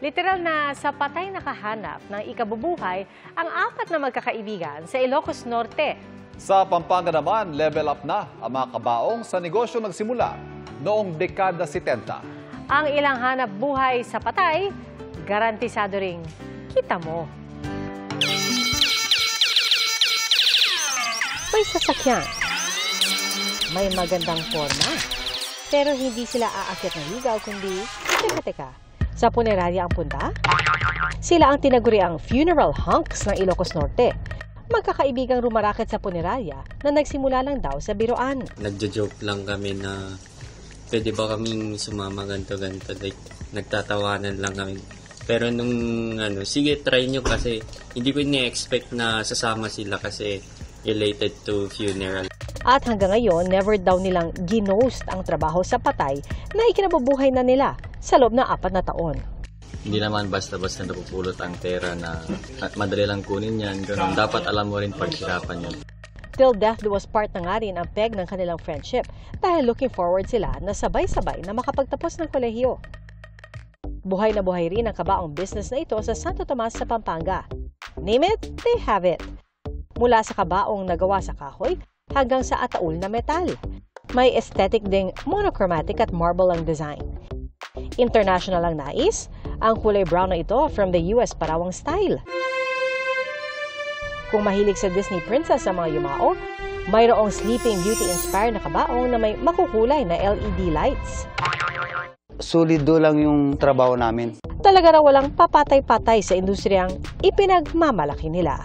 Literal na sa patay nakahanap ng ikabubuhay ang apat na magkakaibigan sa Ilocos Norte. Sa Pampanga naman, level up na ang mga kabaong sa negosyo nagsimula noong dekada 70. Ang ilang hanap buhay sa patay, garantisado ring kita mo. May sasakyan, may magandang forma, pero hindi sila aakyat ng ligaw kundi teka. Sa punerarya ang punta? Sila ang tinaguriang funeral hunks ng Ilocos Norte. Magkakaibigang rumarakit sa punerarya na nagsimula lang daw sa biroan. Nagjo-joke lang kami na pwede ba kaming sumama ganto-ganto. Like, nagtatawanan lang kami. Pero nung sige try nyo kasi hindi ko ni-expect na sasama sila kasi related to funeral. At hanggang ngayon, never daw nilang ginost ang trabaho sa patay na ikinabubuhay na nila sa loob ng 4 na taon. Hindi naman basta-basta napupulot ang pera na madali lang kunin yan. Ganun. Dapat alam mo rin paghirapan yun. Till death was part na nga rin ang peg ng kanilang friendship dahil looking forward sila na sabay-sabay na makapagtapos ng kolehiyo. Buhay na buhay rin ang kabaong business na ito sa Santo Tomas sa Pampanga. Name it, they have it. Mula sa kabaong nagawa sa kahoy hanggang sa ataul na metal. May aesthetic ding monochromatic at marble ang design. International ang nais, ang kulay brown na ito from the US parawang style. Kung mahilig sa Disney princess sa mga yumao, mayroong Sleeping Beauty inspired na kabaong na may makukulay na LED lights. Solido lang yung trabaho namin. Talaga na walang papatay-patay sa industriyang ipinagmamalaki nila.